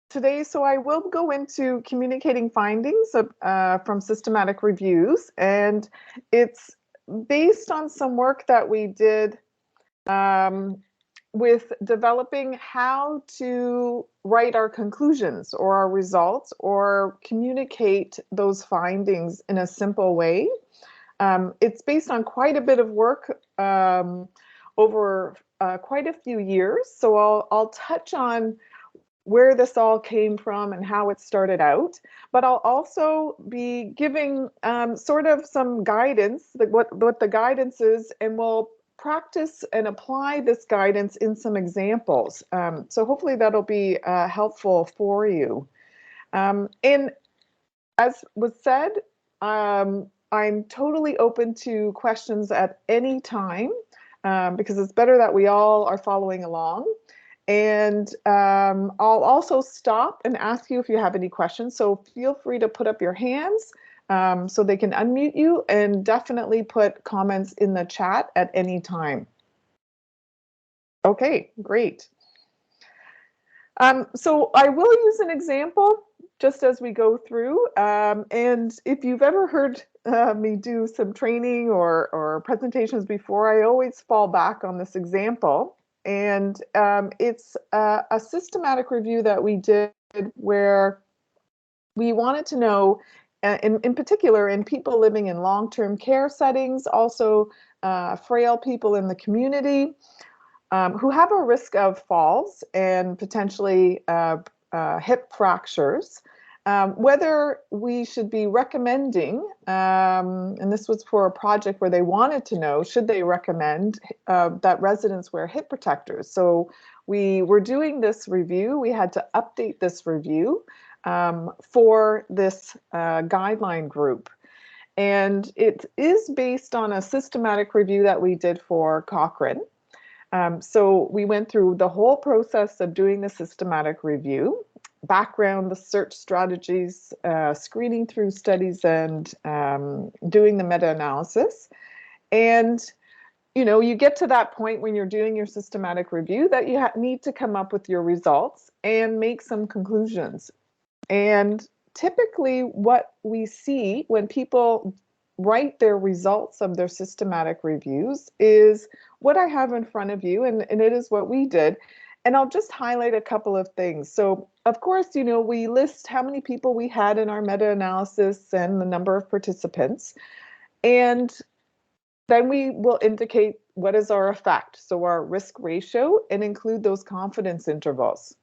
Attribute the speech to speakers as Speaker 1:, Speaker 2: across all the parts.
Speaker 1: today. So I will go into communicating findings from systematic reviews, and it's based on some work that we did with developing how to write our conclusions or our results or communicate those findings in a simple way. It's based on quite a bit of work over quite a few years. So I'll touch on where this all came from and how it started out, but I'll also be giving sort of some guidance, like what the guidance is, and we'll practice and apply this guidance in some examples. So hopefully that'll be helpful for you. And as was said, I'm totally open to questions at any time because it's better that we all are following along. And I'll also stop and ask you if you have any questions. So feel free to put up your hands so they can unmute you, and definitely put comments in the chat at any time. Okay, great. So I will use an example just as we go through. And if you've ever heard me do some training or presentations before, I always fall back on this example. And it's a systematic review that we did where we wanted to know, in particular, in people living in long-term care settings, also frail people in the community who have a risk of falls and potentially hip fractures, whether we should be recommending, and this was for a project where they wanted to know, should they recommend that residents wear hip protectors? So we were doing this review. We had to update this review for this guideline group. And it is based on a systematic review that we did for Cochrane. So we went through the whole process of doing the systematic review, background, the search strategies, screening through studies, and doing the meta-analysis. And you get to that point when you're doing your systematic review that you need to come up with your results and make some conclusions. And typically what we see when people write their results of their systematic reviews is what I have in front of you, and it is what we did. And I'll just highlight a couple of things. So, of course, we list how many people we had in our meta-analysis and the number of participants. And then we will indicate what is our effect, so our risk ratio, and include those confidence intervals.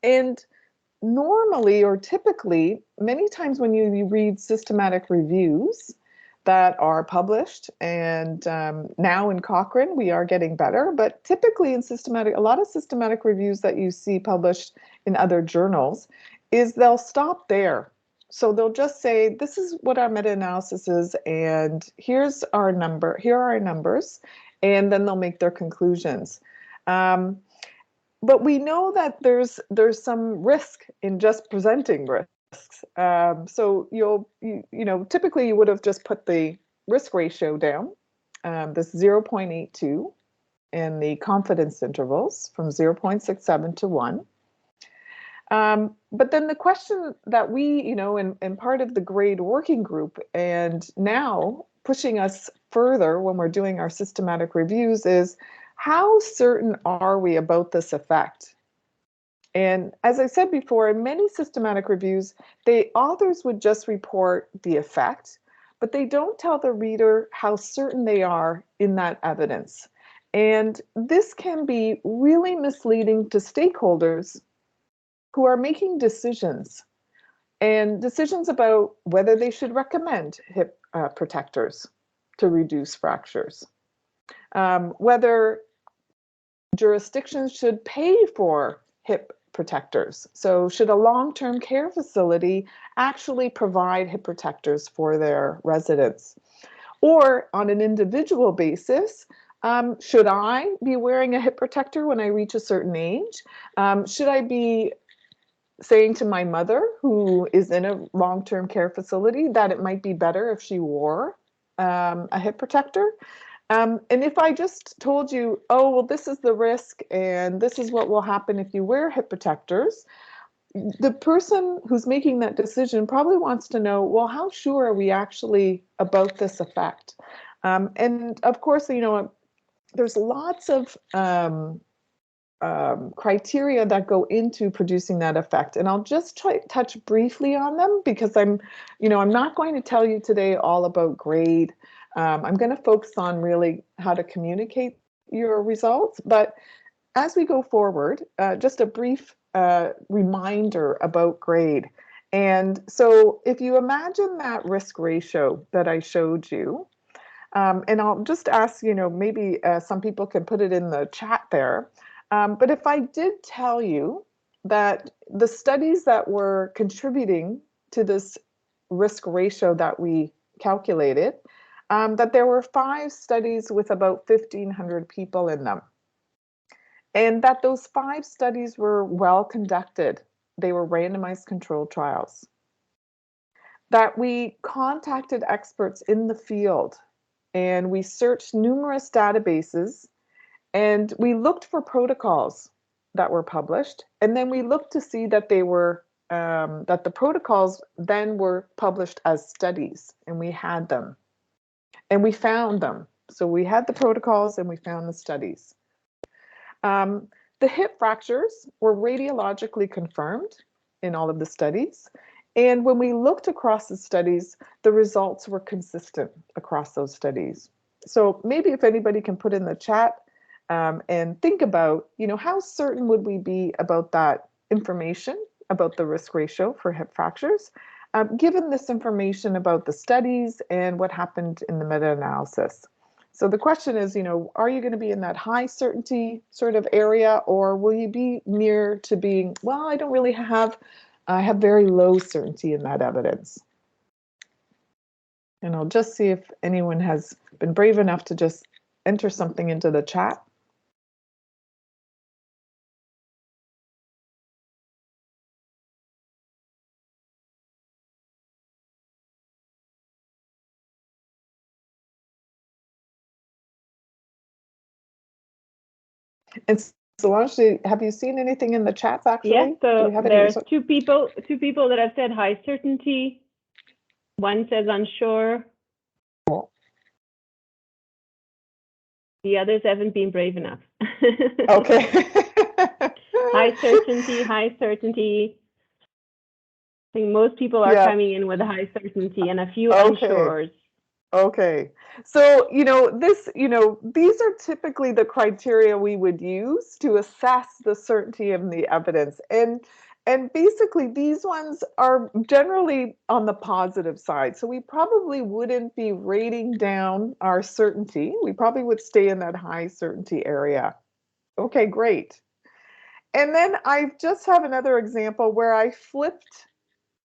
Speaker 1: And normally, or typically, many times when you read systematic reviews that are published, and now in Cochrane we are getting better, but typically in a lot of systematic reviews that you see published in other journals is they'll stop there. So they'll just say, this is what our meta-analysis is, and here are our numbers, and then they'll make their conclusions. But we know that there's some risk in just presenting risks. So typically you would have just put the risk ratio down, this 0.82, and the confidence intervals from 0.67 to 1. But then the question that we, in part of the grade working group, and now pushing us further when we're doing our systematic reviews, is how certain are we about this effect? And as I said before, in many systematic reviews, the authors would just report the effect, but they don't tell the reader how certain they are in that evidence. And this can be really misleading to stakeholders who are making decisions, and decisions about whether they should recommend hip protectors to reduce fractures, whether jurisdictions should pay for hip protectors. So should a long-term care facility actually provide hip protectors for their residents? Or on an individual basis, should I be wearing a hip protector when I reach a certain age? Should I be saying to my mother, who is in a long-term care facility, that it might be better if she wore a hip protector? And if I just told you, oh, well, this is the risk and this is what will happen if you wear hip protectors, the person who's making that decision probably wants to know, well, how sure are we actually about this effect? And of course, there's lots of criteria that go into producing that effect. And I'll just touch briefly on them because I'm not going to tell you today all about grade. I'm going to focus on really how to communicate your results. But as we go forward, just a brief reminder about grade. And so if you imagine that risk ratio that I showed you, and I'll just ask, maybe some people can put it in the chat there. But if I did tell you that the studies that were contributing to this risk ratio that we calculated, that there were 5 studies with about 1,500 people in them, and that those 5 studies were well conducted. They were randomized controlled trials. That we contacted experts in the field and we searched numerous databases and we looked for protocols that were published, and then we looked to see that they were that the protocols then were published as studies, and we had them and we found them. So we had the protocols and we found the studies. The hip fractures were radiologically confirmed in all of the studies. And when we looked across the studies, the results were consistent across those studies. So maybe if anybody can put in the chat and think about, how certain would we be about that information, about the risk ratio for hip fractures, given this information about the studies and what happened in the meta-analysis. So the question is, are you going to be in that high certainty sort of area, or will you be near to being, well, I have very low certainty in that evidence? And I'll just see if anyone has been brave enough to just enter something into the chat. And Solange, have you seen anything in the chats actually?
Speaker 2: Yes, so there's
Speaker 1: any...
Speaker 2: two people that have said high certainty. One says unsure. The others haven't been brave enough.
Speaker 1: Okay.
Speaker 2: High certainty. I think most people are coming in with a high certainty and a few unsures.
Speaker 1: Okay. So, these are typically the criteria we would use to assess the certainty of the evidence. And basically, these ones are generally on the positive side. So we probably wouldn't be rating down our certainty. We probably would stay in that high certainty area. Okay, great. And then I just have another example where I flipped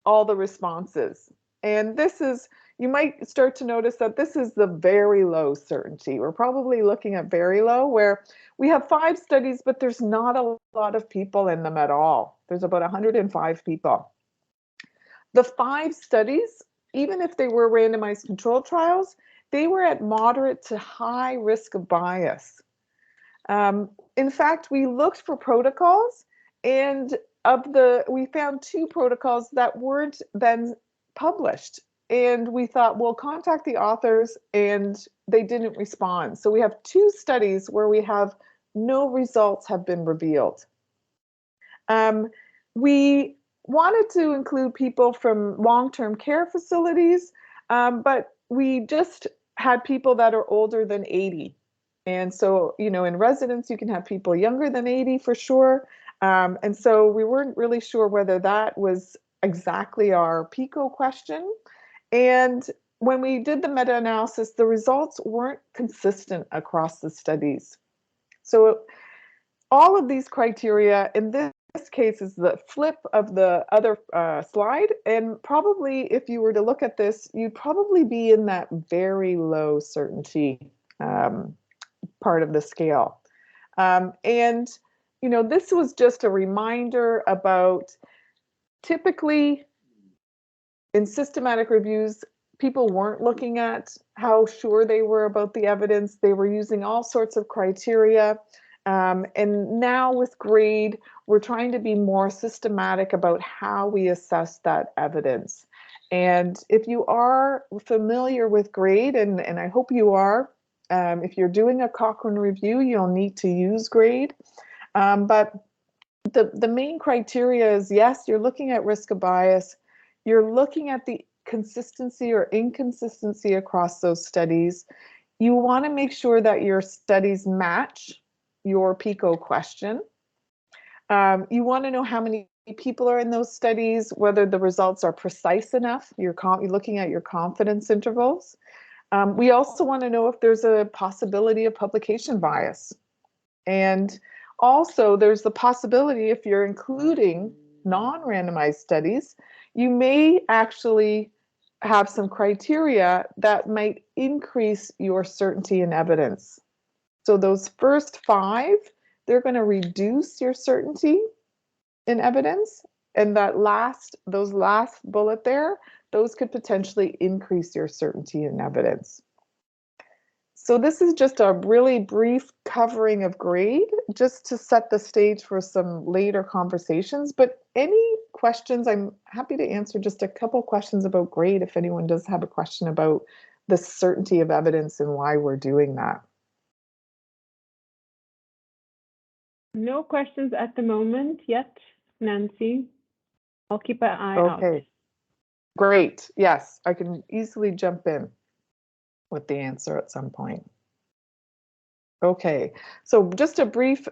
Speaker 1: all the responses. And this is, you might start to notice that this is the very low certainty. We're probably looking at very low, where we have 5 studies, but there's not a lot of people in them at all. There's about 105 people. The 5 studies, even if they were randomized controlled trials, they were at moderate to high risk of bias. In fact, we looked for protocols, and we found 2 protocols that weren't then published. And we thought, we'll contact the authors, and they didn't respond. So we have 2 studies where we have no results have been revealed. We wanted to include people from long-term care facilities, but we just had people that are older than 80. And so, in residence, you can have people younger than 80 for sure. And so we weren't really sure whether that was exactly our PICO question. And when we did the meta-analysis, the results weren't consistent across the studies. So all of these criteria in this case is the flip of the other slide. And probably if you were to look at this, you'd probably be in that very low certainty part of the scale. And, this was just a reminder about typically in systematic reviews, people weren't looking at how sure they were about the evidence. They were using all sorts of criteria. And now with grade, we're trying to be more systematic about how we assess that evidence. And if you are familiar with grade, and I hope you are, if you're doing a Cochrane review, you'll need to use grade. But the main criteria is, yes, you're looking at risk of bias. You're looking at the consistency or inconsistency across those studies. You want to make sure that your studies match your PICO question. You want to know how many people are in those studies, whether the results are precise enough. You're looking at your confidence intervals. We also want to know if there's a possibility of publication bias. And also there's the possibility, if you're including non-randomized studies, you may actually have some criteria that might increase your certainty in evidence. So those first 5, they're going to reduce your certainty in evidence. And those last bullet there, those could potentially increase your certainty in evidence. So this is just a really brief covering of grade, just to set the stage for some later conversations. But any questions, I'm happy to answer just a couple questions about grade if anyone does have a question about the certainty of evidence and why we're doing that.
Speaker 2: No questions at the moment yet, Nancy. I'll keep an eye out.
Speaker 1: Okay, great. Yes, I can easily jump in with the answer at some point. Okay, so just a brief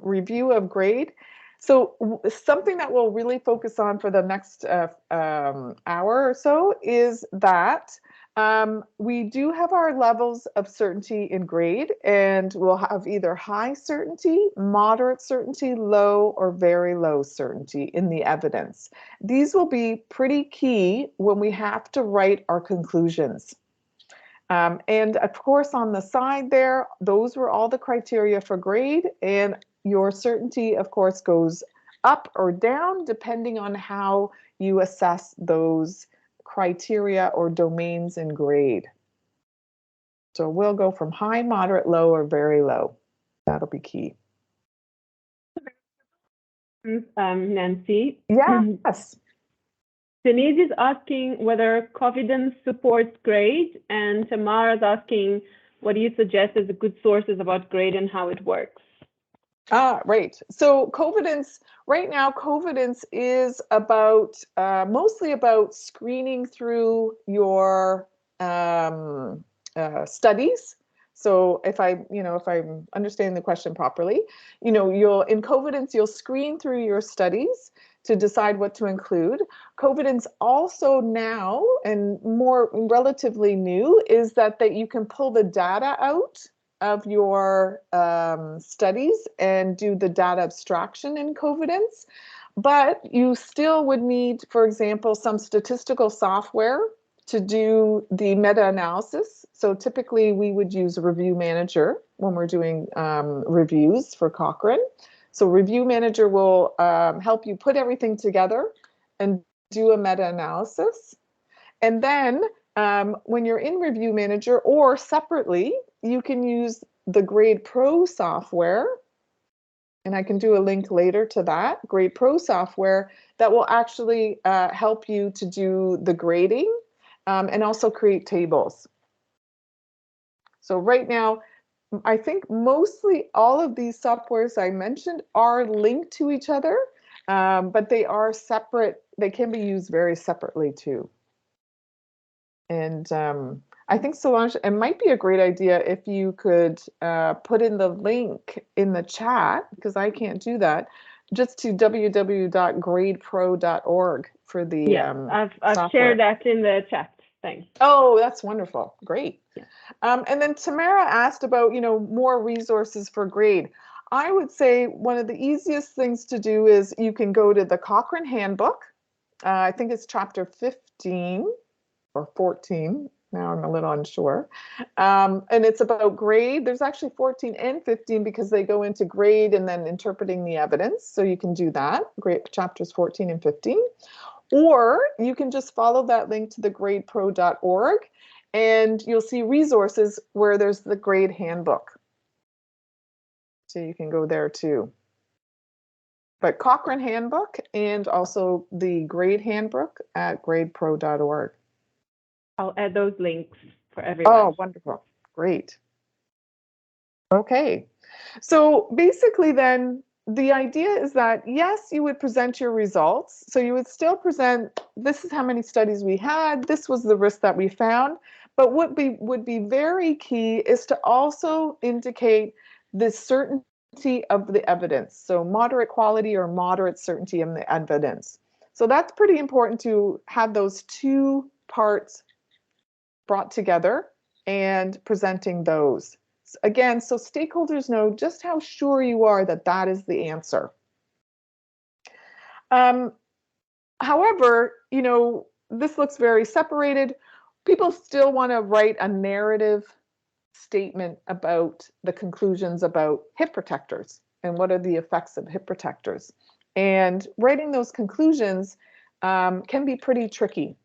Speaker 1: review of grade. So something that we'll really focus on for the next hour or so is that we do have our levels of certainty in grade, and we'll have either high certainty, moderate certainty, low or very low certainty in the evidence. These will be pretty key when we have to write our conclusions. And of course, on the side there, those were all the criteria for grade, and your certainty, of course, goes up or down depending on how you assess those criteria or domains in grade. So we'll go from high, moderate, low, or very low. That'll be key.
Speaker 2: Nancy?
Speaker 1: Yes.
Speaker 2: Denise is asking whether confidence supports grade, and Tamara's asking, what do you suggest as a good sources about grade and how it works?
Speaker 1: Right. So confidence, right now, confidence is about mostly about screening through your studies. So if I'm understanding the question properly, in confidence, you'll screen through your studies to decide what to include. Confidence also now, and more relatively new, is that you can pull the data out of your studies and do the data abstraction in confidence. But you still would need, for example, some statistical software to do the meta-analysis. So typically we would use a Review Manager when we're doing reviews for Cochrane. So Review Manager will help you put everything together and do a meta-analysis. And then when you're in Review Manager, or separately, you can use the Grade Pro software, and I can do a link later to that, Grade Pro software, that will actually help you to do the grading and also create tables. So right now, I think mostly all of these softwares I mentioned are linked to each other, but they are separate. They can be used very separately too. And I think, Solange, it might be a great idea if you could put in the link in the chat, because I can't do that, just to www.gradepro.org for the
Speaker 2: I've shared that in the chat. Thanks.
Speaker 1: Oh, that's wonderful. Great. Yeah. And then Tamara asked about, more resources for grade. I would say one of the easiest things to do is you can go to the Cochrane Handbook. I think it's chapter 15 or 14. Now I'm a little unsure. And it's about grade. There's actually 14 and 15 because they go into grade and then interpreting the evidence. So you can do that, grade chapters 14 and 15. Or you can just follow that link to the gradepro.org and you'll see resources where there's the grade handbook. So you can go there too. But Cochrane Handbook and also the Grade Handbook at gradepro.org.
Speaker 2: I'll add those links for everyone.
Speaker 1: Oh, wonderful. Great. Okay. So basically then, the idea is that, yes, you would present your results. So you would still present, this is how many studies we had, this was the risk that we found. But what would be very key is to also indicate the certainty of the evidence. So moderate quality or moderate certainty in the evidence. So that's pretty important to have those two parts brought together and presenting those. Again, so stakeholders know just how sure you are that that is the answer. However, you know, this looks very separated. People still want to write a narrative statement about the conclusions about hip protectors and what are the effects of hip protectors. And writing those conclusions can be pretty tricky.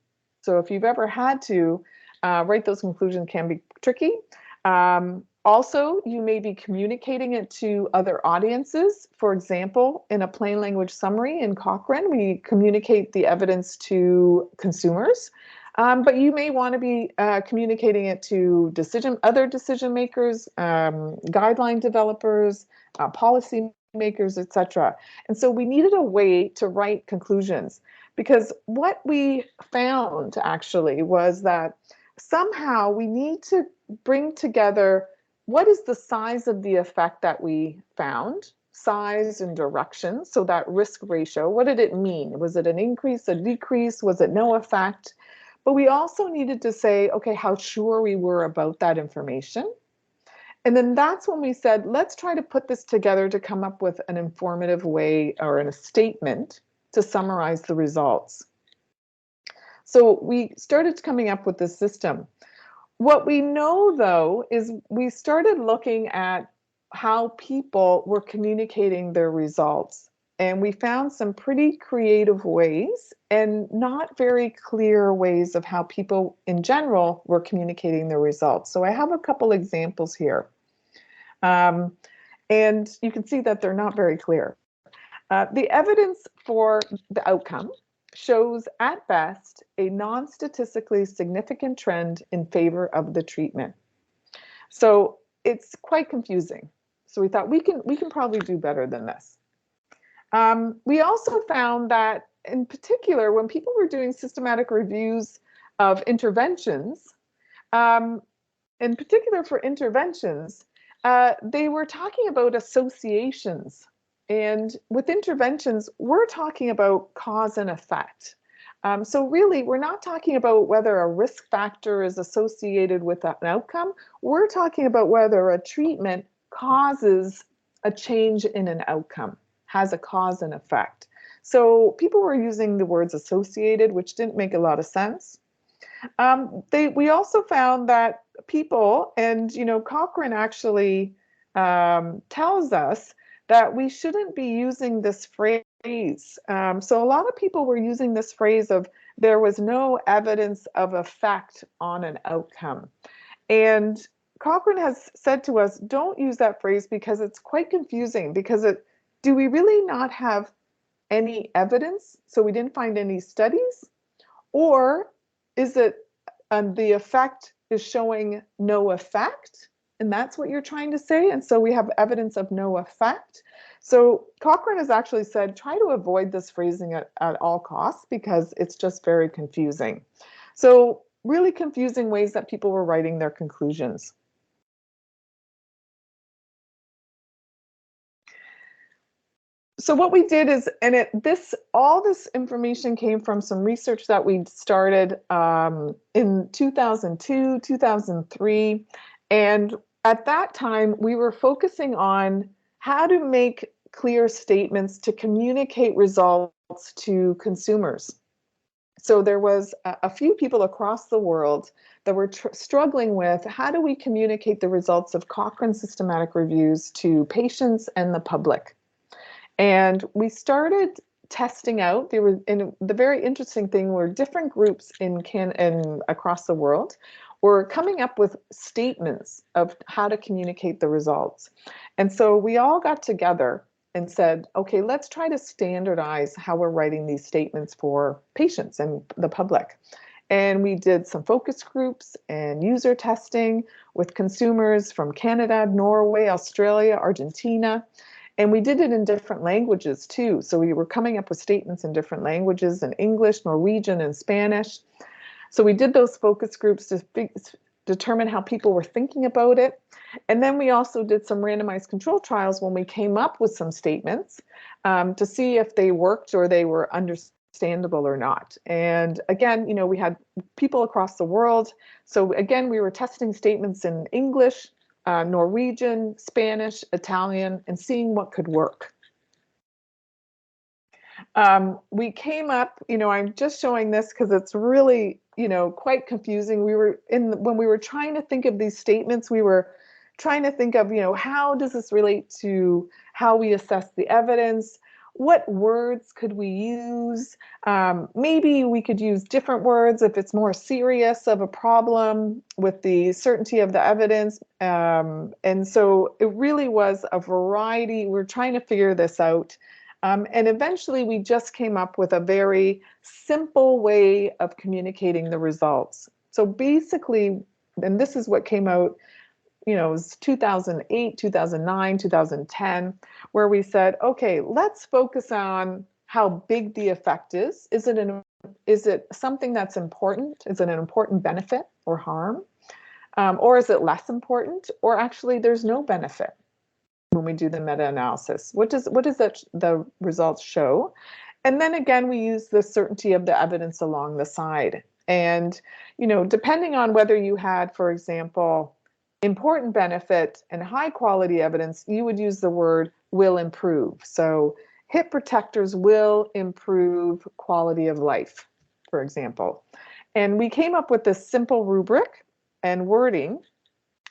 Speaker 1: So if you've ever had to write those conclusions, can be tricky. Also, you may be communicating it to other audiences. For example, in a plain language summary in Cochrane, we communicate the evidence to consumers. But you may want to be communicating it to other decision makers, guideline developers, policy makers, etc. And so we needed a way to write conclusions, because what we found actually was that somehow we need to bring together what is the size of the effect that we found, size and direction, so that risk ratio, what did it mean? Was it an increase, a decrease? Was it no effect? But we also needed to say, okay, how sure we were about that information. And then that's when we said, let's try to put this together to come up with an informative way or in a statement to summarize the results. So we started coming up with this system. What we know, though, is we started looking at how people were communicating their results. And we found some pretty creative ways and not very clear ways of how people in general were communicating their results. So I have a couple examples here. And you can see that they're not very clear. The evidence for the outcome shows at best a non-statistically significant trend in favor of the treatment. So it's quite confusing. So we thought we can probably do better than this. We also found that in particular, when people were doing systematic reviews of interventions, in particular for interventions, they were talking about associations. And with interventions, we're talking about cause and effect. So really, we're not talking about whether a risk factor is associated with an outcome. We're talking about whether a treatment causes a change in an outcome, has a cause and effect. So people were using the words associated, which didn't make a lot of sense. We also found that people, and Cochrane actually tells us that we shouldn't be using this phrase. So a lot of people were using this phrase of there was no evidence of effect on an outcome. And Cochrane has said to us, don't use that phrase because it's quite confusing, because do we really not have any evidence? So we didn't find any studies? Or is it the effect is showing no effect? And that's what you're trying to say? And so we have evidence of no effect. So Cochrane has actually said, try to avoid this phrasing at all costs, because it's just very confusing. So really confusing ways that people were writing their conclusions. So what we did is, and all this information came from some research that we started in 2002, 2003. And at that time, we were focusing on how to make clear statements to communicate results to consumers. So there was a few people across the world that were struggling with, how do we communicate the results of Cochrane systematic reviews to patients and the public? And we started testing out. The very interesting thing were different groups across the world were coming up with statements of how to communicate the results. And so we all got together and said, okay, let's try to standardize how we're writing these statements for patients and the public. And we did some focus groups and user testing with consumers from Canada, Norway, Australia, Argentina. And we did it in different languages too. So we were coming up with statements in different languages, in English, Norwegian, and Spanish. So we did those focus groups to determine how people were thinking about it. And then we also did some randomized control trials when we came up with some statements to see if they worked or they were understandable or not. And again, we had people across the world. So again, we were testing statements in English, Norwegian, Spanish, Italian, and seeing what could work. We came up, I'm just showing this because it's really, quite confusing. When we were trying to think of these statements, we were trying to think of, how does this relate to how we assess the evidence? What words could we use? Maybe we could use different words if it's more serious of a problem with the certainty of the evidence. And so it really was a variety. We're trying to figure this out. And eventually we just came up with a very simple way of communicating the results. So basically, and this is what came out, it was 2008, 2009, 2010, where we said, okay, let's focus on how big the effect is. Is it something that's important? Is it an important benefit or harm? Or is it less important? Or actually there's no benefit? When we do the meta-analysis, what does the results show? And then again, we use the certainty of the evidence along the side. And depending on whether you had, for example, important benefit and high quality evidence, you would use the word will improve. So hip protectors will improve quality of life, for example. And we came up with this simple rubric and wording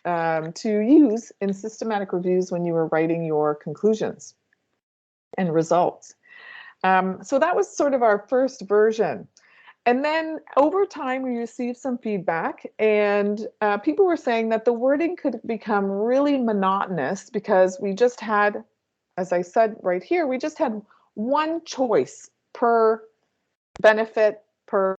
Speaker 1: to use in systematic reviews when you were writing your conclusions and results. So that was sort of our first version. And then over time, we received some feedback, and people were saying that the wording could become really monotonous because we just had, as I said right here, we just had one choice per benefit, per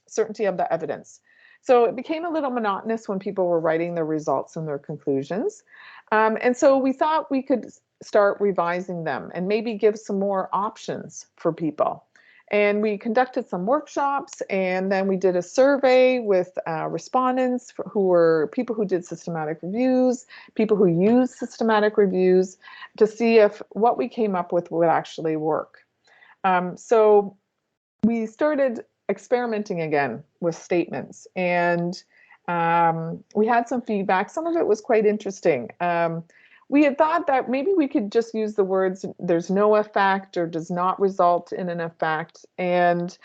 Speaker 1: certainty of the evidence. So it became a little monotonous when people were writing their results and their conclusions. And so we thought we could start revising them and maybe give some more options for people. And we conducted some workshops, and then we did a survey with respondents who were people who did systematic reviews, people who use systematic reviews, to see if what we came up with would actually work. So we started experimenting again with statements, and we had some feedback. Some of it was quite interesting. We had thought that maybe we could just use the words "there's no effect" or "does not result in an effect." And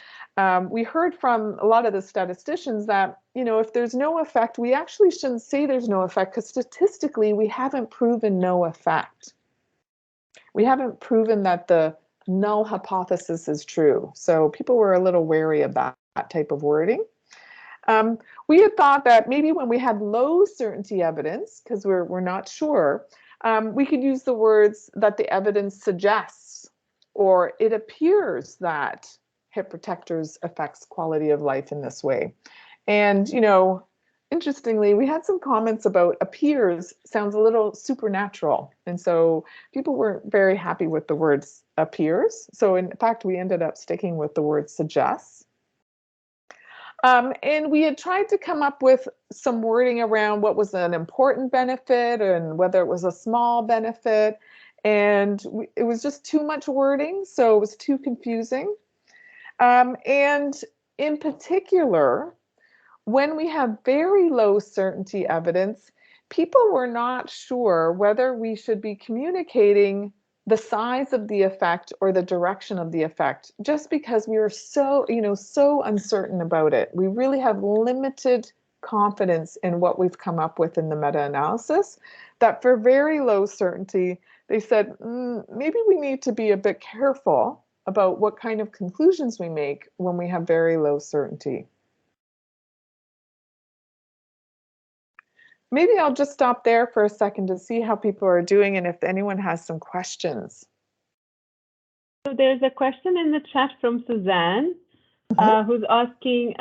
Speaker 1: we heard from a lot of the statisticians that, if there's no effect, we actually shouldn't say there's no effect, because statistically we haven't proven no effect. We haven't proven that the null hypothesis is true. So people were a little wary of that type of wording. We had thought that maybe when we had low certainty evidence, because we're not sure, we could use the words that the evidence suggests, or it appears that hip protectors affects quality of life in this way. And, interestingly, we had some comments about appears sounds a little supernatural. And so people weren't very happy with the words appears. So in fact, we ended up sticking with the word suggests. And we had tried to come up with some wording around what was an important benefit and whether it was a small benefit. And it was just too much wording, so it was too confusing. And in particular, when we have very low certainty evidence, people were not sure whether we should be communicating the size of the effect or the direction of the effect, just because we were so uncertain about it. We really have limited confidence in what we've come up with in the meta-analysis, that for very low certainty, they said, maybe we need to be a bit careful about what kind of conclusions we make when we have very low certainty. maybe I'll just stop there for a second to see how people are doing and if anyone has some questions.
Speaker 2: So there's a question in the chat from Suzanne, who's asking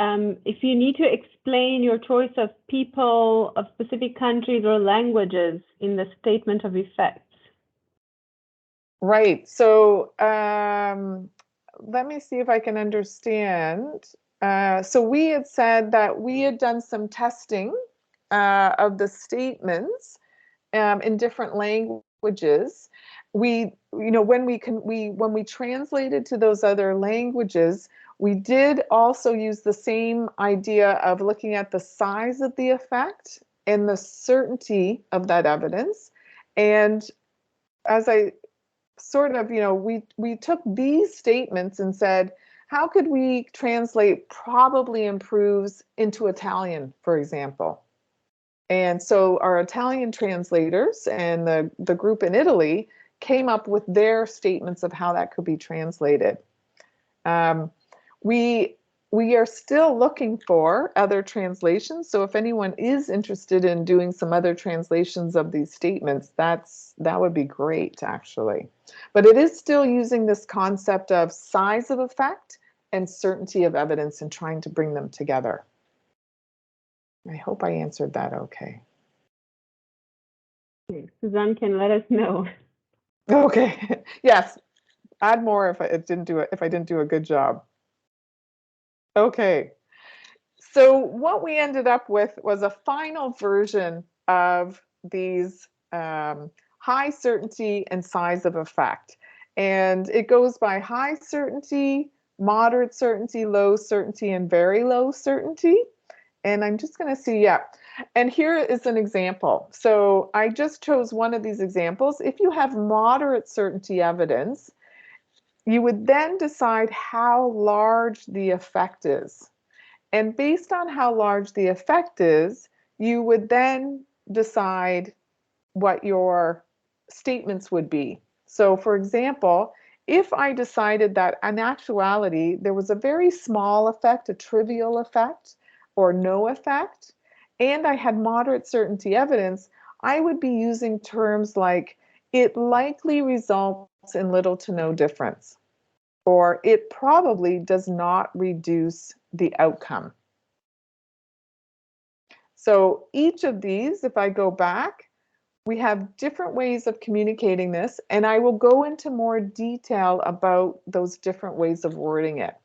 Speaker 2: if you need to explain your choice of people of specific countries or languages in the statement of effects.
Speaker 1: Right. So let me see if I can understand. So we had said that we had done some testing of the statements in different languages. When we translated to those other languages, we did also use the same idea of looking at the size of the effect and the certainty of that evidence. And as I sort of, we took these statements and said, how could we translate probably improves into Italian, for example? And so our Italian translators and the group in Italy came up with their statements of how that could be translated. We are still looking for other translations. So if anyone is interested in doing some other translations of these statements, that would be great, actually. But it is still using this concept of size of effect and certainty of evidence and trying to bring them together. I hope I answered that okay.
Speaker 2: Suzanne can let us know.
Speaker 1: Okay. Yes. Add more if I didn't do a good job. Okay. So what we ended up with was a final version of these high certainty and size of effect. And it goes by high certainty, moderate certainty, low certainty, and very low certainty. And I'm just going to see, yeah. And here is an example. So I just chose one of these examples. If you have moderate certainty evidence, you would then decide how large the effect is. And based on how large the effect is, you would then decide what your statements would be. So for example, if I decided that in actuality there was a very small effect, a trivial effect, or no effect, and I had moderate certainty evidence, I would be using terms like it likely results in little to no difference, or it probably does not reduce the outcome. So each of these, if I go back, we have different ways of communicating this, and I will go into more detail about those different ways of wording it.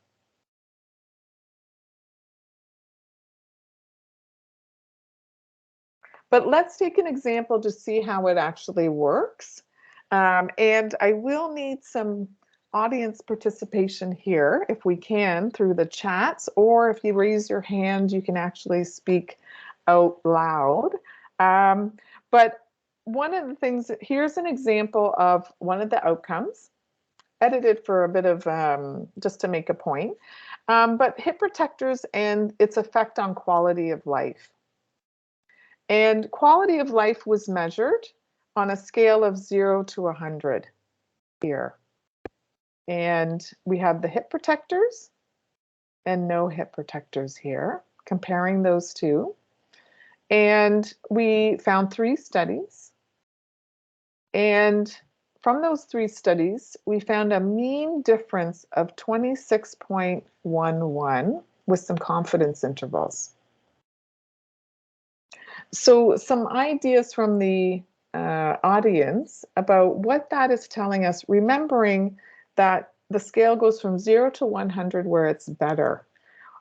Speaker 1: But let's take an example to see how it actually works. And I will need some audience participation here, if we can, through the chats, or if you raise your hand, you can actually speak out loud. But one of the things, here's an example of one of the outcomes, edited for a bit of, just to make a point, but hip protectors and its effect on quality of life. And quality of life was measured on a scale of 0 to 100 here. And we have the hip protectors and no hip protectors here, comparing those two. And we found 3 studies. And from those 3 studies, we found a mean difference of 26.11 with some confidence intervals. So some ideas from the audience about what that is telling us, remembering that the scale goes from 0 to 100 where it's better.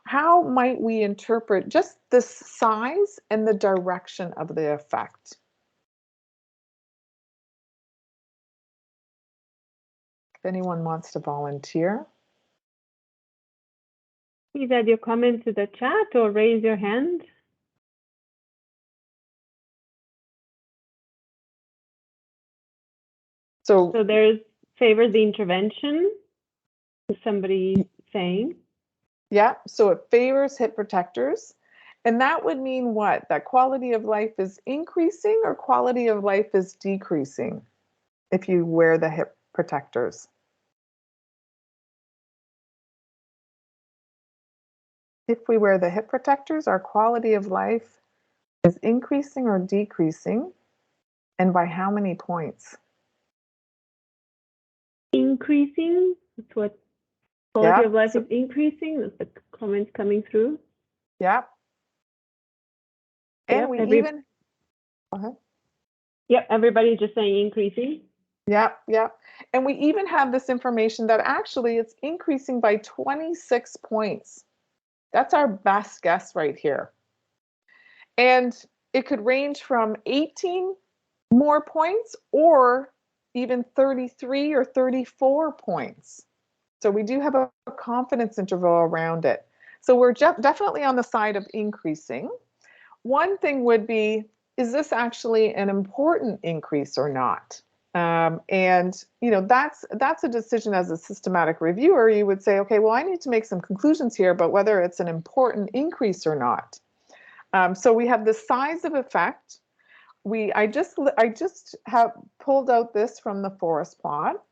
Speaker 1: How might we interpret just the size and the direction of the effect? If anyone wants to volunteer.
Speaker 2: Please add your comment to the chat or raise your hand. So there's favors the intervention, is somebody saying?
Speaker 1: Yeah, so it favors hip protectors. And that would mean what? That quality of life is increasing or quality of life is decreasing if you wear the hip protectors? If we wear the hip protectors, our quality of life is increasing or decreasing, and by how many points?
Speaker 2: Increasing. That's what quality of life is increasing. That's the comments coming through.
Speaker 1: Yeah. And
Speaker 2: Yep,
Speaker 1: we even. Go ahead.
Speaker 2: Yep, everybody's just saying increasing.
Speaker 1: Yep, yep. And we even have this information that actually it's increasing by 26 points. That's our best guess right here. And it could range from 18 more points or even 33 or 34 points. So we do have a confidence interval around it. So we're definitely on the side of increasing. One thing would be, is this actually an important increase or not? And you know, that's a decision as a systematic reviewer. You would say, okay, well, I need to make some conclusions here about whether it's an important increase or not. So we have the size of effect. I just have pulled out this from the forest plot,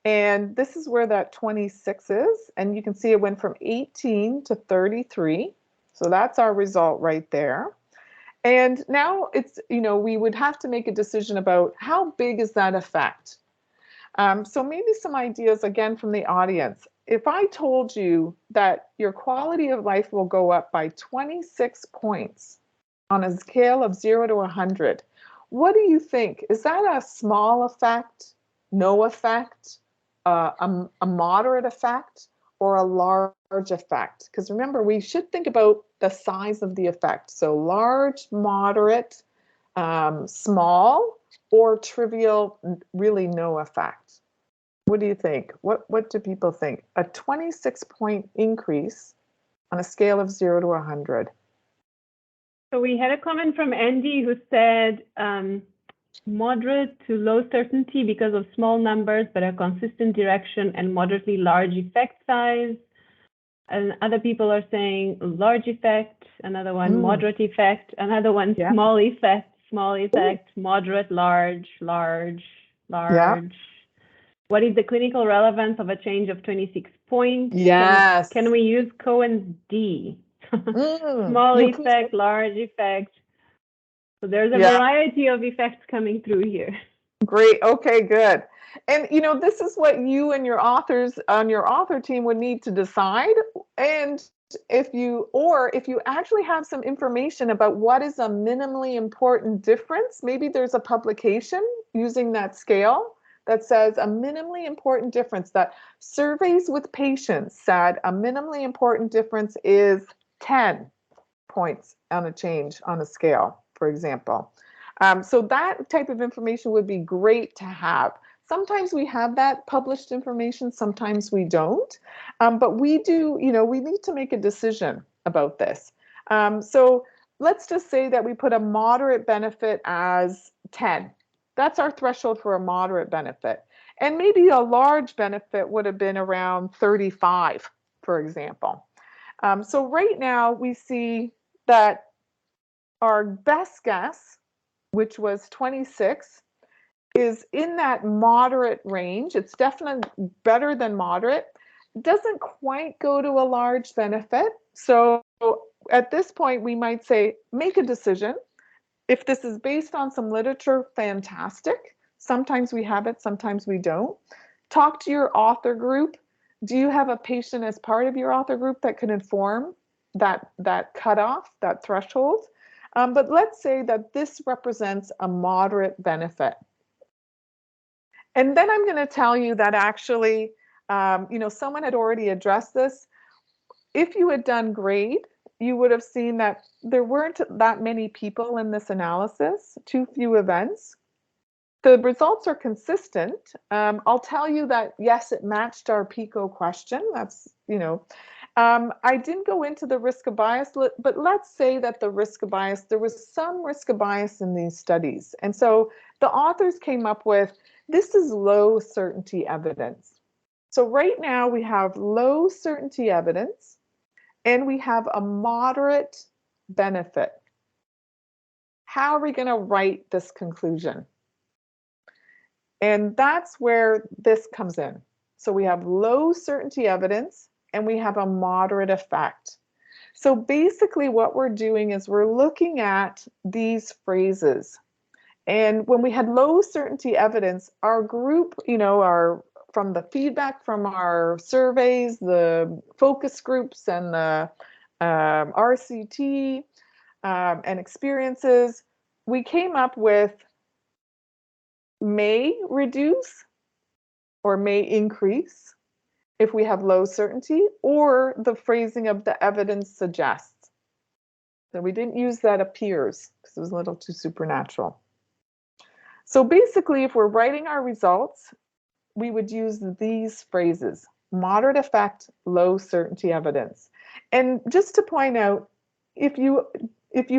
Speaker 1: and this is where that 26 is, and you can see it went from 18 to 33. So that's our result right there. And now it's, you know, we would have to make a decision about how big is that effect. So maybe some ideas again from the audience. If I told you that your quality of life will go up by 26 points on a scale of 0 to 100, what do you think? Is that a small effect, no effect, a moderate effect, or a large effect? Because remember, we should think about the size of the effect. So large, moderate, small, or trivial, really no effect. What do you think? What do people think? A 26-point increase on a scale of 0 to 100.
Speaker 2: So we had a comment from Andy who said moderate to low certainty because of small numbers, but a consistent direction and moderately large effect size. And other people are saying large effect, another one moderate effect, another one small effect, moderate, large. Yeah. What is the clinical relevance of a change of 26 points?
Speaker 1: Yes.
Speaker 2: Can we use Cohen's D? Small effect, large effect. So there's a variety of effects coming through here.
Speaker 1: Great. Okay, good. And you know, this is what you and your authors on your author team would need to decide. And if you actually have some information about what is a minimally important difference, maybe there's a publication using that scale that says a minimally important difference, that surveys with patients said a minimally important difference is 10 points on a change on a scale, for example. So that type of information would be great to have. Sometimes we have that published information, sometimes we don't. But we do, you know, we need to make a decision about this. So let's just say that we put a moderate benefit as 10. That's our threshold for a moderate benefit. And maybe a large benefit would have been around 35, for example. So right now we see that our best guess, which was 26, is in that moderate range. It's definitely better than moderate. It doesn't quite go to a large benefit. So at this point, we might say, make a decision. If this is based on some literature, fantastic. Sometimes we have it, sometimes we don't. Talk to your author group. Do you have a patient as part of your author group that can inform that cutoff, that threshold? But let's say that this represents a moderate benefit. And then I'm going to tell you that actually, you know, someone had already addressed this. If you had done great, you would have seen that there weren't that many people in this analysis, too few events. The results are consistent. I'll tell you that, yes, it matched our PICO question. That's, you know, I didn't go into the risk of bias, but let's say that the risk of bias, there was some risk of bias in these studies. And so the authors came up with, this is low certainty evidence. So right now we have low certainty evidence and we have a moderate benefit. How are we going to write this conclusion? And that's where this comes in. So we have low certainty evidence and we have a moderate effect. So basically what we're doing is we're looking at these phrases. And when we had low certainty evidence, our group, from the feedback from our surveys, the focus groups and the RCT and experiences, we came up with may reduce or may increase if we have low certainty, or the phrasing of the evidence suggests. So we didn't use that appears because it was a little too supernatural. So basically, if we're writing our results, we would use these phrases: moderate effect, low certainty evidence. And just to point out, if you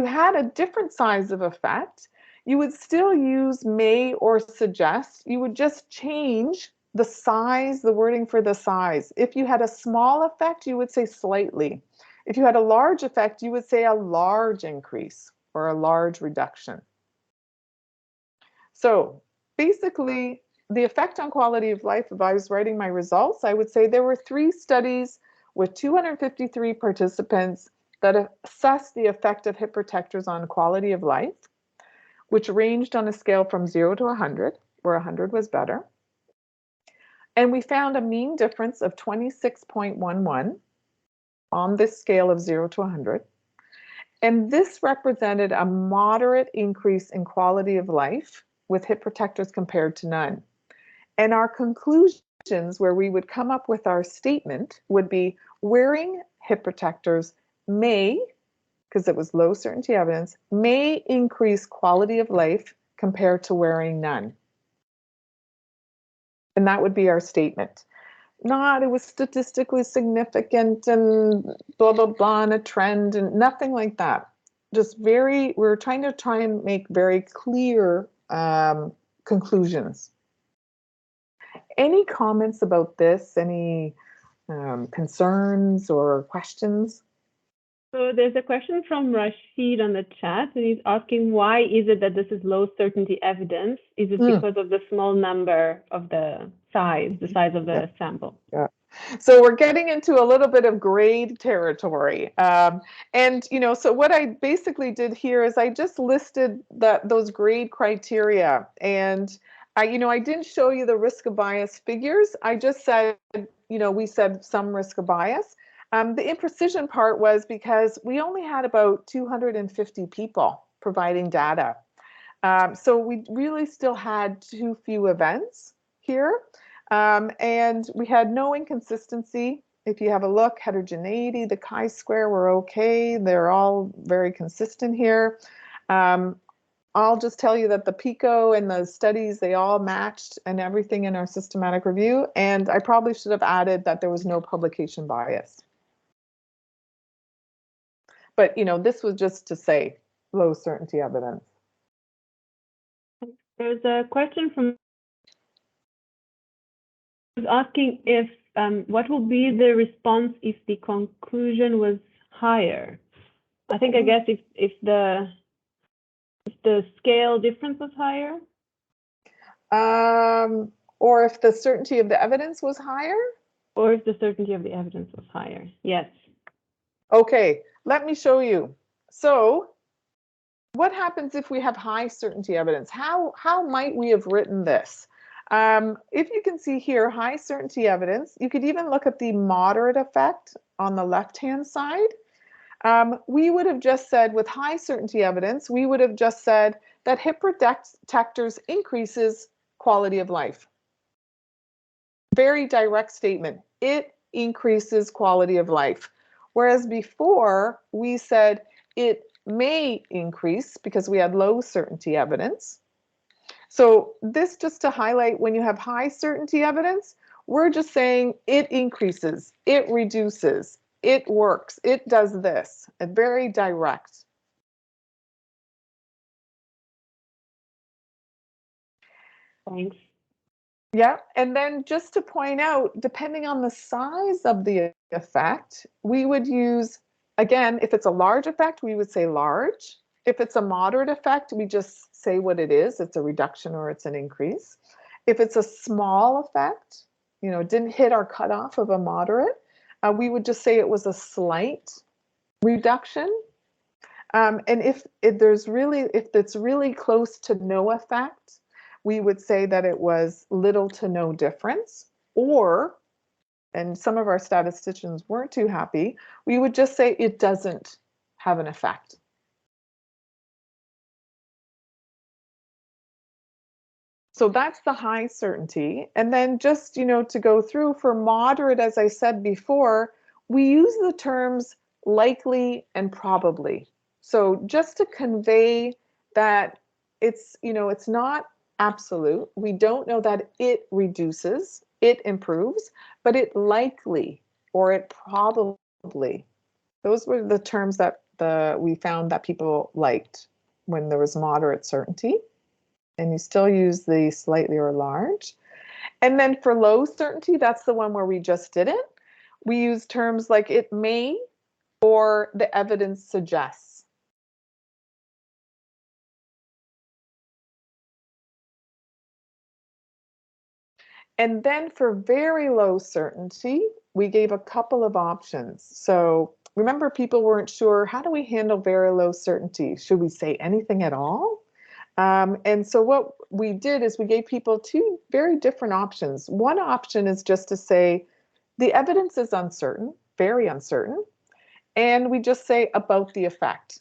Speaker 1: had a different size of effect, you would still use may or suggest. You would just change the size, the wording for the size. If you had a small effect, you would say slightly. If you had a large effect, you would say a large increase or a large reduction. So basically, the effect on quality of life, if I was writing my results, I would say there were 3 studies with 253 participants that assessed the effect of hip protectors on quality of life, which ranged on a scale from 0 to 100, where 100 was better. And we found a mean difference of 26.11 on this scale of 0 to 100. And this represented a moderate increase in quality of life with hip protectors compared to none. And our conclusions, where we would come up with our statement, would be wearing hip protectors may, because it was low certainty evidence, may increase quality of life compared to wearing none. And that would be our statement. Not it was statistically significant and blah, blah, blah, and a trend and nothing like that. Just we're trying to make very clear conclusions. Any comments about this? Any concerns or questions?
Speaker 2: So there's a question from Rashid on the chat, and he's asking, why is it that this is low certainty evidence? Is it because of the small number of the size of the sample?
Speaker 1: Yeah. So we're getting into a little bit of grade territory. And, so what I basically did here is I just listed those grade criteria. And I didn't show you the risk of bias figures. I just said, we said some risk of bias. The imprecision part was because we only had about 250 people providing data. So we really still had too few events here. And we had no inconsistency. If you have a look, heterogeneity, the chi-square were okay. They're all very consistent here. I'll just tell you that the PICO and the studies, they all matched and everything in our systematic review. And I probably should have added that there was no publication bias. But, this was just to say low certainty evidence.
Speaker 2: There's a question from asking if what will be the response if the conclusion was higher? I think, I guess if the scale difference was higher?
Speaker 1: Or if the certainty of the evidence was higher?
Speaker 2: Or if the certainty of the evidence was higher, yes. Okay,
Speaker 1: let me show you. So what happens if we have high certainty evidence? How might we have written this? If you can see here, high certainty evidence, you could even look at the moderate effect on the left-hand side. We would have just said with high certainty evidence, we would have just said that hip protectors increases quality of life. Very direct statement. It increases quality of life. Whereas before we said it may increase because we had low certainty evidence. So this just to highlight, when you have high certainty evidence, we're just saying it increases, it reduces, it works, it does this. Very direct.
Speaker 2: Thanks.
Speaker 1: Yeah, and then just to point out, depending on the size of the effect, we would use, again, if it's a large effect, we would say large. If it's a moderate effect, we just say what it is. It's a reduction or it's an increase. If it's a small effect, it didn't hit our cutoff of a moderate, we would just say it was a slight reduction. And if it's really close to no effect, we would say that it was little to no difference, or, and some of our statisticians weren't too happy, we would just say it doesn't have an effect. So that's the high certainty. And then just, to go through for moderate, as I said before, we use the terms likely and probably. So just to convey that it's not absolute. We don't know that it reduces, it improves, but it likely or it probably. Those were the terms that we found that people liked when there was moderate certainty. And you still use the slightly or large. And then for low certainty, that's the one where we just didn't. We use terms like it may or the evidence suggests. And then for very low certainty, we gave a couple of options. So remember, people weren't sure, how do we handle very low certainty? Should we say anything at all? And so what we did is we gave people two very different options. One option is just to say, the evidence is uncertain, very uncertain, and we just say about the effect.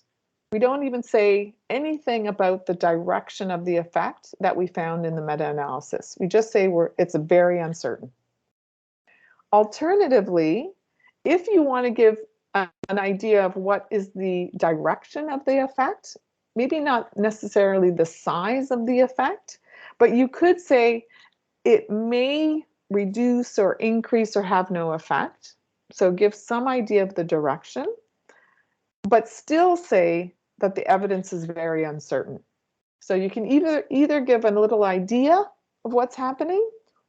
Speaker 1: We don't even say anything about the direction of the effect that we found in the meta-analysis. We just say it's very uncertain. Alternatively, if you want to give an idea of what is the direction of the effect, maybe not necessarily the size of the effect, but you could say it may reduce or increase or have no effect. So give some idea of the direction, but still say that the evidence is very uncertain. So you can either give a little idea of what's happening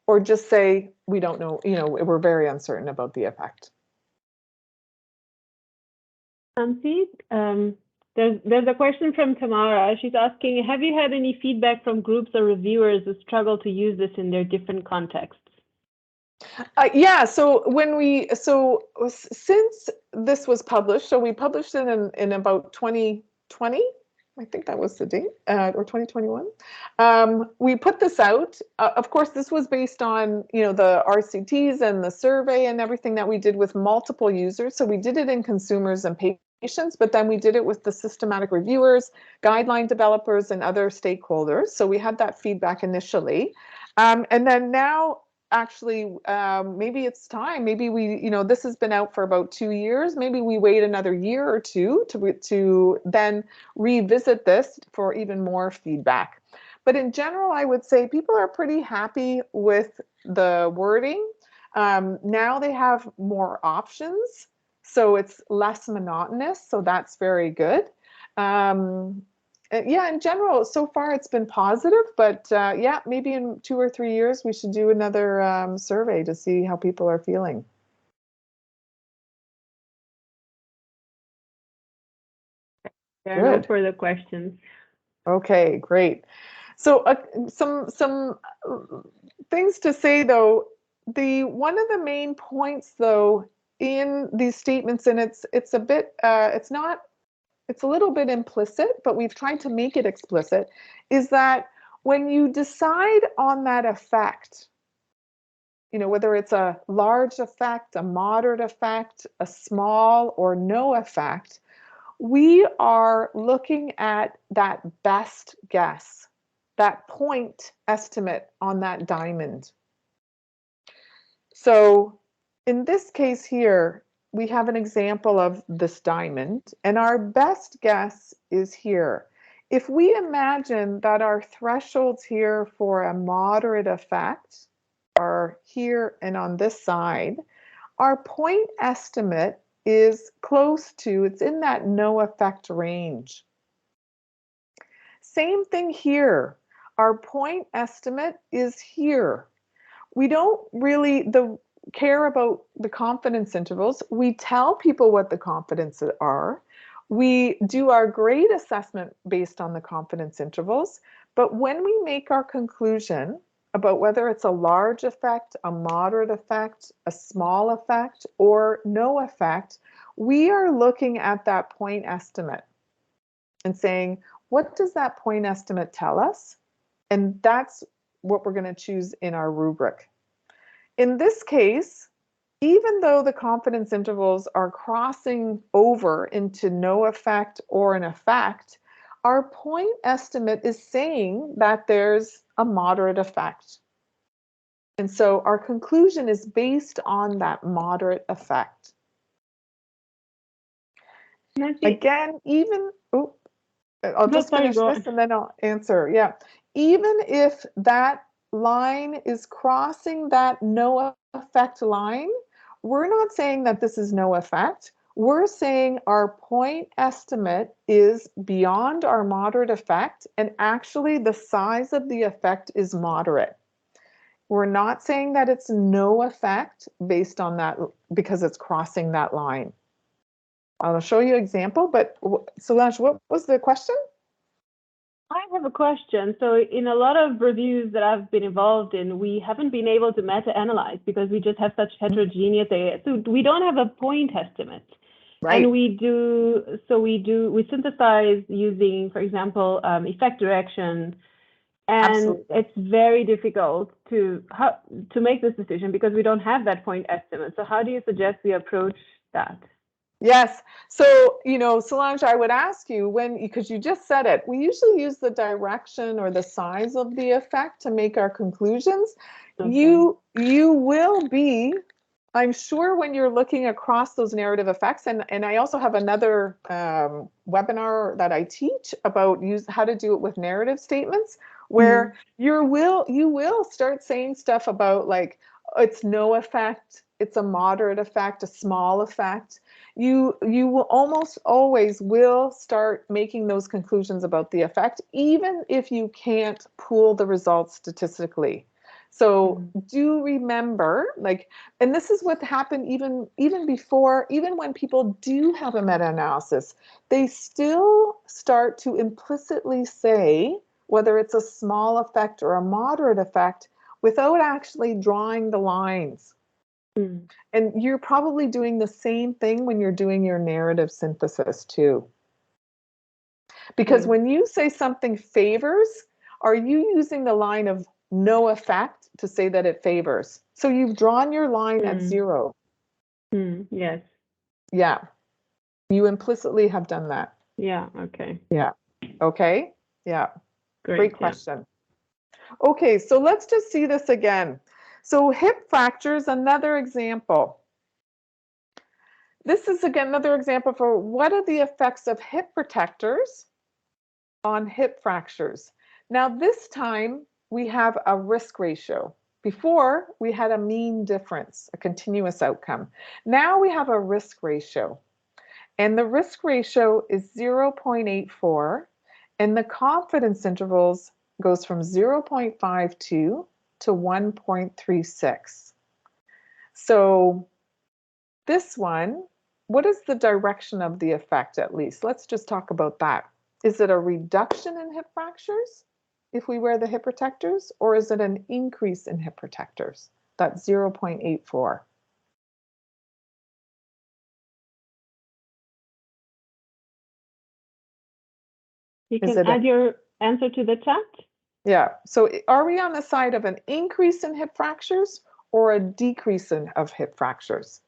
Speaker 1: or just say, we don't know, we're very uncertain about the effect.
Speaker 2: Nancy, there's a question from Tamara. She's asking, have you had any feedback from groups or reviewers who struggle to use this in their different contexts?
Speaker 1: Yeah, so since this was published, so we published it in about 2020, I think that was the date, or 2021. We put this out. Of course, this was based on the RCTs and the survey and everything that we did with multiple users. So we did it in consumers and patients, but then we did it with the systematic reviewers, guideline developers, and other stakeholders. So we had that feedback initially, and then now, actually, maybe it's time. Maybe we, this has been out for about 2 years. Maybe we wait another year or two to then revisit this for even more feedback. But in general, I would say people are pretty happy with the wording. Now they have more options, so it's less monotonous. So that's very good. Yeah, in general, so far it's been positive, but yeah, maybe in 2 or 3 years we should do another survey to see how people are feeling.
Speaker 2: There are no further questions.
Speaker 1: Okay, great. So some things to say though. One of the main points though in these statements, and it's a bit it's a little bit implicit, but we've tried to make it explicit, is that when you decide on that effect, whether it's a large effect, a moderate effect, a small or no effect, we are looking at that best guess, that point estimate on that diamond. So in this case here, we have an example of this diamond, and our best guess is here. If we imagine that our thresholds here for a moderate effect are here and on this side, our point estimate is close to, it's in that no effect range. Same thing here. Our point estimate is here. We don't really care about the confidence intervals. We tell people what the confidences are. We do our grade assessment based on the confidence intervals. But when we make our conclusion about whether it's a large effect, a moderate effect, a small effect, or no effect, we are looking at that point estimate and saying, what does that point estimate tell us? And that's what we're going to choose in our rubric. In this case, even though the confidence intervals are crossing over into no effect or an effect, our point estimate is saying that there's a moderate effect. And so our conclusion is based on that moderate effect.
Speaker 2: Nancy,
Speaker 1: Again, even, I'll just finish this and then I'll answer. Yeah. Even if that line is crossing that no effect line, we're not saying that this is no effect. We're saying our point estimate is beyond our moderate effect, and actually the size of the effect is moderate. We're not saying that it's no effect based on that because it's crossing that line. I'll show you an example, but Solange, what was the question?
Speaker 2: I have a question. So in a lot of reviews that I've been involved in, we haven't been able to meta-analyze because we just have such heterogeneous data. So we don't have a point estimate. Right. And we synthesize using, for example, effect direction. And Absolutely. It's very difficult to make this decision because we don't have that point estimate. So how do you suggest we approach that?
Speaker 1: Yes. So, Solange, I would ask you because you just said it, we usually use the direction or the size of the effect to make our conclusions. Okay. You will be, I'm sure, when you're looking across those narrative effects, and I also have another webinar that I teach about how to do it with narrative statements, where you will start saying stuff about like, it's no effect, it's a moderate effect, a small effect. You will almost always will start making those conclusions about the effect, even if you can't pool the results statistically. So do remember, and this is what happened even before, even when people do have a meta-analysis, they still start to implicitly say whether it's a small effect or a moderate effect without actually drawing the lines. And you're probably doing the same thing when you're doing your narrative synthesis too. Because when you say something favors, are you using the line of no effect to say that it favors? So you've drawn your line at 0.
Speaker 2: Yes.
Speaker 1: Yeah. You implicitly have done that.
Speaker 2: Yeah. Okay.
Speaker 1: Yeah. Okay. Yeah.
Speaker 2: Great
Speaker 1: question. Yeah. Okay. So let's just see this again. So hip fractures, another example. This is again another example for what are the effects of hip protectors on hip fractures. Now this time we have a risk ratio. Before we had a mean difference, a continuous outcome. Now we have a risk ratio. And the risk ratio is 0.84 and the confidence intervals goes from 0.52 to 1.36. So this one, what is the direction of the effect at least? Let's just talk about that. Is it a reduction in hip fractures if we wear the hip protectors, or is it an increase in hip protectors? That's 0.84.
Speaker 2: You can add your answer to the chat.
Speaker 1: Yeah, so are we on the side of an increase in hip fractures or a decrease of hip fractures?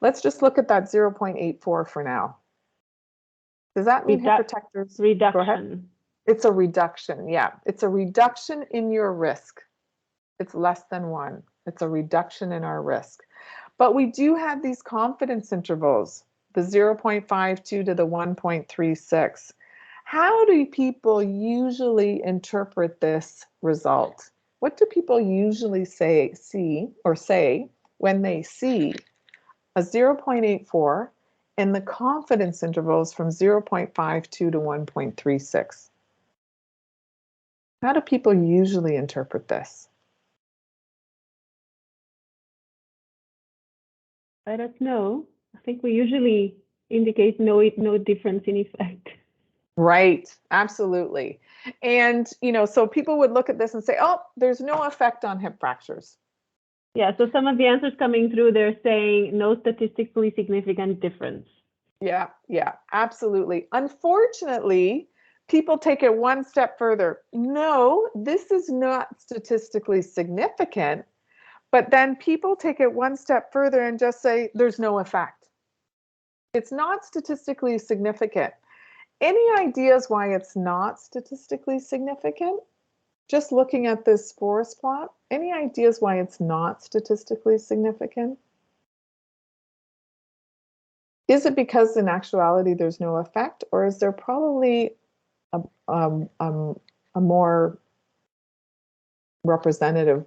Speaker 1: Let's just look at that 0.84 for now. Does that mean hip protectors?
Speaker 2: Reduction.
Speaker 1: Go ahead. It's a reduction, yeah. It's a reduction in your risk. It's less than 1. It's a reduction in our risk. But we do have these confidence intervals, the 0.52 to the 1.36. How do people usually interpret this result? What do people usually say when they see a 0.84 and the confidence intervals from 0.52 to 1.36? How do people usually interpret this?
Speaker 2: I don't know. I think we usually indicate no difference in effect.
Speaker 1: Right, absolutely. And, so people would look at this and say, oh, there's no effect on hip fractures.
Speaker 2: Yeah, so some of the answers coming through, they're saying no statistically significant difference.
Speaker 1: Yeah, absolutely. Unfortunately, people take it one step further. No, this is not statistically significant, but then people take it one step further and just say there's no effect. It's not statistically significant. Any ideas why it's not statistically significant? Just looking at this forest plot, any ideas why it's not statistically significant? Is it because in actuality there's no effect, or is there probably a, um, um, a more representative,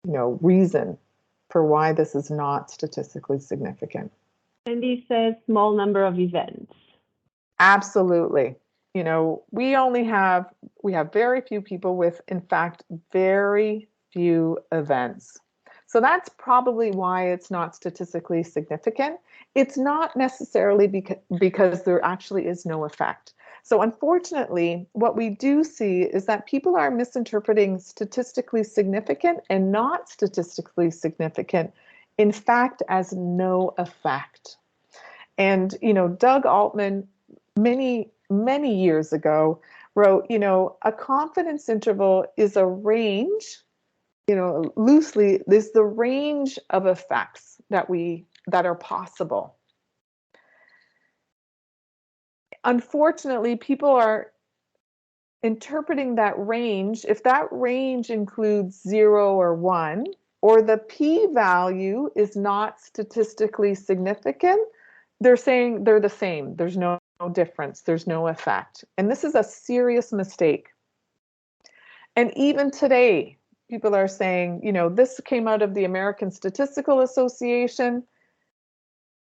Speaker 1: reason for why this is not statistically significant?
Speaker 2: Cindy says small number of events.
Speaker 1: Absolutely. We have very few people with, in fact, very few events. So that's probably why it's not statistically significant. It's not necessarily because there actually is no effect. So unfortunately, what we do see is that people are misinterpreting statistically significant and not statistically significant, in fact, as no effect. And, Doug Altman, many years ago, wrote, a confidence interval is a range, loosely, is the range of effects that are possible. Unfortunately, people are interpreting that range, if that range includes 0 or 1, or the p-value is not statistically significant, they're saying they're the same. There's no difference. There's no effect. And this is a serious mistake. And even today, people are saying, this came out of the American Statistical Association.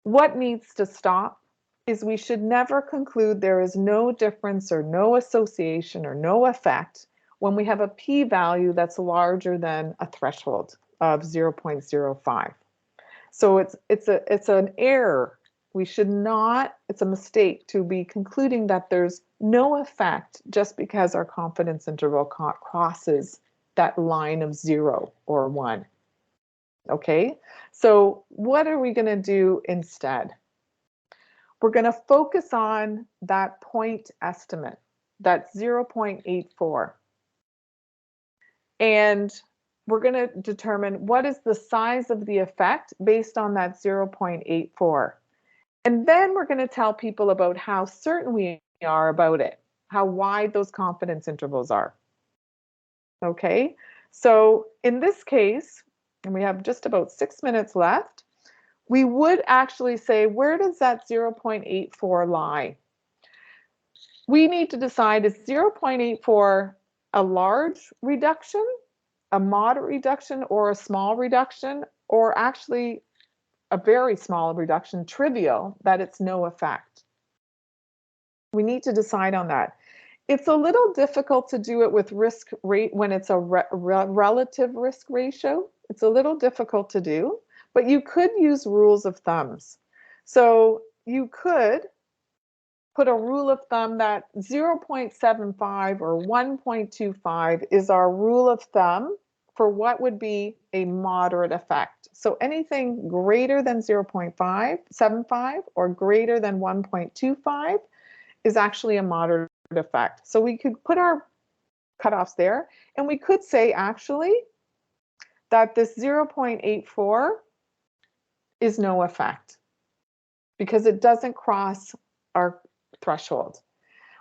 Speaker 1: What needs to stop is we should never conclude there is no difference or no association or no effect when we have a p-value that's larger than a threshold of 0.05. So it's an error. We should not, it's a mistake to be concluding that there's no effect just because our confidence interval crosses that line of 0 or 1. Okay, so what are we going to do instead? We're going to focus on that point estimate, that's 0.84. And we're going to determine what is the size of the effect based on that 0.84. And then we're going to tell people about how certain we are about it, how wide those confidence intervals are. Okay, so in this case, and we have just about 6 minutes left, we would actually say, where does that 0.84 lie? We need to decide, is 0.84 a large reduction, a moderate reduction, or a small reduction, or actually a very small reduction, trivial, that it's no effect? We need to decide on that. It's a little difficult to do it with risk rate when it's a relative risk ratio. It's a little difficult to do, but you could use rules of thumbs. So you could put a rule of thumb that 0.75 or 1.25 is our rule of thumb for what would be a moderate effect. So anything greater than 0.75 or greater than 1.25 is actually a moderate effect. So we could put our cutoffs there, and we could say actually that this 0.84 is no effect because it doesn't cross our threshold.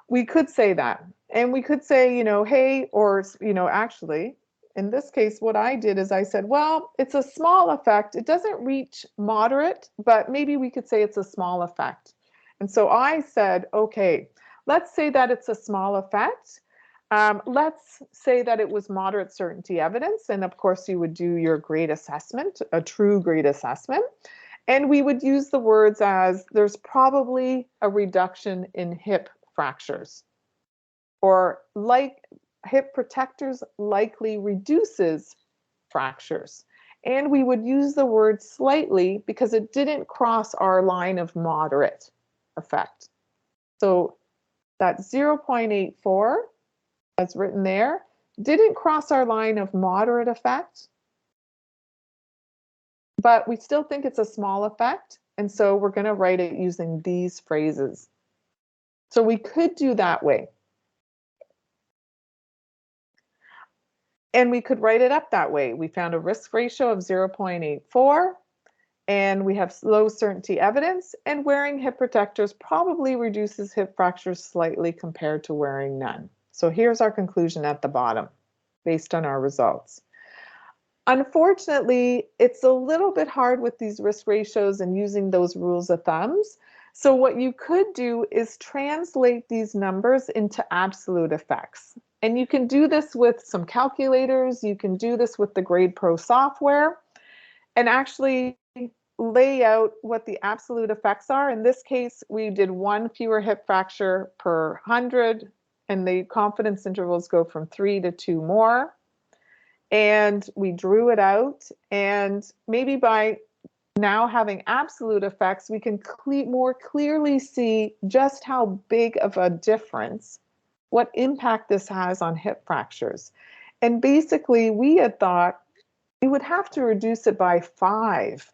Speaker 1: We could say that, and we could say, hey, or, actually, in this case, what I did is I said, well, it's a small effect. It doesn't reach moderate, but maybe we could say it's a small effect. And so I said, okay, let's say that it's a small effect. Let's say that it was moderate certainty evidence. And of course, you would do your grade assessment, a true grade assessment. And we would use the words as there's probably a reduction in hip fractures, or like hip protectors likely reduces fractures. And we would use the word slightly because it didn't cross our line of moderate effect. So that 0.84, as written there, didn't cross our line of moderate effect, but we still think it's a small effect, And so we're going to write it using these phrases. So we could do that way. And we could write it up that way. We found a risk ratio of 0.84, and we have low certainty evidence, and wearing hip protectors probably reduces hip fractures slightly compared to wearing none. So here's our conclusion at the bottom, based on our results. Unfortunately, it's a little bit hard with these risk ratios and using those rules of thumbs. So what you could do is translate these numbers into absolute effects. And you can do this with some calculators. You can do this with the Grade Pro software and actually lay out what the absolute effects are. In this case, we did 1 fewer hip fracture per 100, and the confidence intervals go from 3 to 2 more. And we drew it out, and maybe by now having absolute effects, we can more clearly see just how big of a difference, what impact this has on hip fractures. And basically, we had thought we would have to reduce it by 5,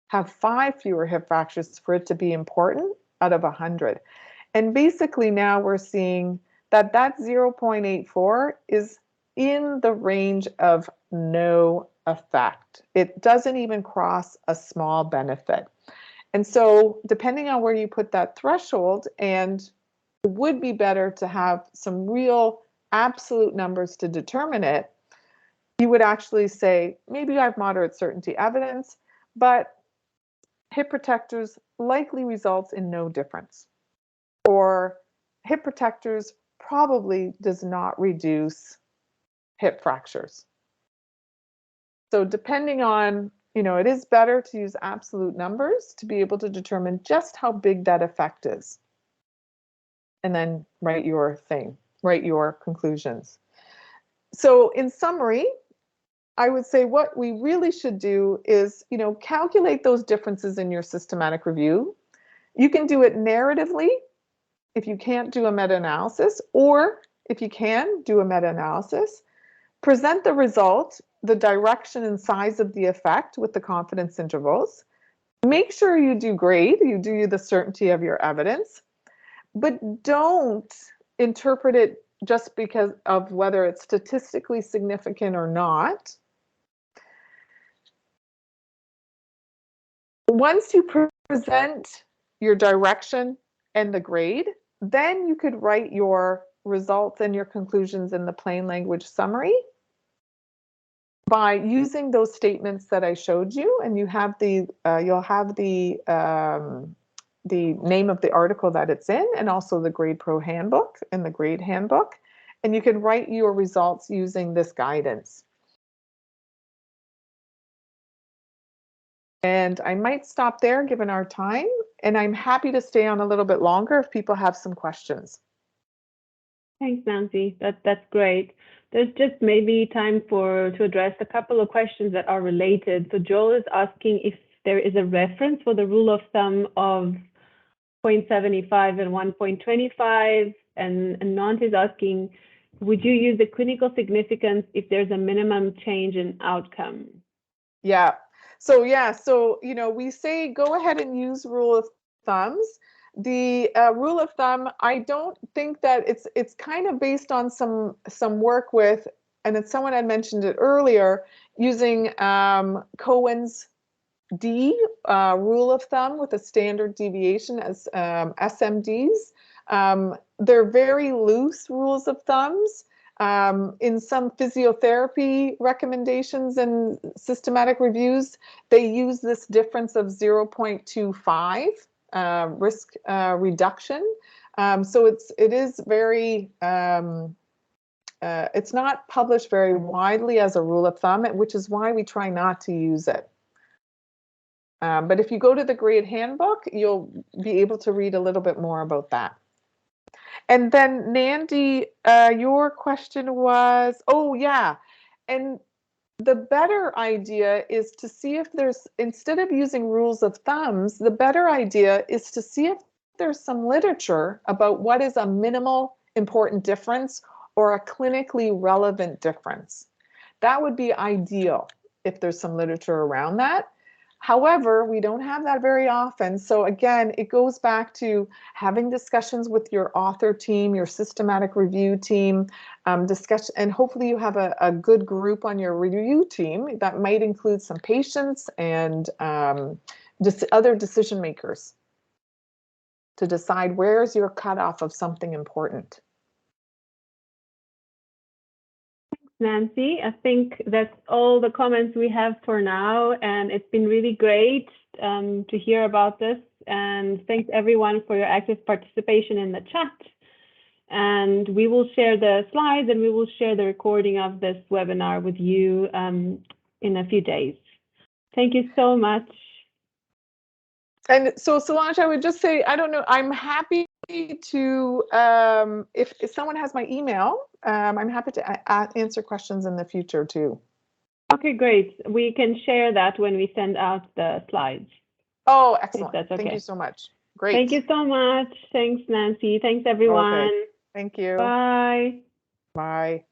Speaker 1: have 5 fewer hip fractures for it to be important out of 100. And basically now we're seeing that 0.84 is in the range of no effect. It doesn't even cross a small benefit. And so depending on where you put that threshold, and it would be better to have some real absolute numbers to determine it, you would actually say, maybe I have moderate certainty evidence, but hip protectors likely results in no difference. Or hip protectors probably does not reduce hip fractures. So depending on, it is better to use absolute numbers to be able to determine just how big that effect is. And then write your conclusions. So in summary, I would say what we really should do is, calculate those differences in your systematic review. You can do it narratively if you can't do a meta-analysis, or if you can, do a meta-analysis. Present the result, the direction and size of the effect with the confidence intervals. Make sure you do the certainty of your evidence, but don't interpret it just because of whether it's statistically significant or not. Once you present your direction and the grade, then you could write your results and your conclusions in the plain language summary by using those statements that I showed you, and you'll have the name of the article that it's in, and also the Grade Pro handbook and the grade handbook, and you can write your results using this guidance. And I might stop there given our time, and I'm happy to stay on a little bit longer if people have some questions.
Speaker 2: Thanks, Nancy. That's great. There's just maybe time to address a couple of questions that are related. So Joel is asking if there is a reference for the rule of thumb of 0.75 and 1.25, and Nancy is asking, would you use the clinical significance if there's a minimum change in outcome?
Speaker 1: Yeah. So we say go ahead and use rule of thumbs. The rule of thumb, I don't think that it's kind of based on some work with, and it's someone had mentioned it earlier, using Cohen's D rule of thumb with a standard deviation as SMDs. They're very loose rules of thumbs. In some physiotherapy recommendations and systematic reviews, they use this difference of 0.25 risk reduction. So it is very, it's not published very widely as a rule of thumb, which is why we try not to use it. But if you go to the grade handbook, you'll be able to read a little bit more about that. And then Nandy, your question was, oh yeah, and the better idea is to see if there's, instead of using rules of thumbs, the better idea is to see if there's some literature about what is a minimal important difference or a clinically relevant difference. That would be ideal if there's some literature around that. However, we don't have that very often. So again, it goes back to having discussions with your author team, your systematic review team, discussion, and hopefully you have a good group on your review team that might include some patients and just other decision makers to decide where's your cutoff of something important.
Speaker 2: Nancy, I think that's all the comments we have for now, and it's been really great to hear about this. And thanks everyone for your active participation in the chat. And we will share the slides and we will share the recording of this webinar with you in a few days. Thank you so much.
Speaker 1: And so Solange, I would just say, I don't know, I'm happy to, if someone has my email, I'm happy to answer questions in the future too.
Speaker 2: Okay, great. We can share that when we send out the slides.
Speaker 1: Oh, excellent.
Speaker 2: That's okay.
Speaker 1: Thank you so much. Great.
Speaker 2: Thank you so much. Thanks, Nancy. Thanks, everyone.
Speaker 1: Okay. Thank you.
Speaker 2: Bye.
Speaker 1: Bye.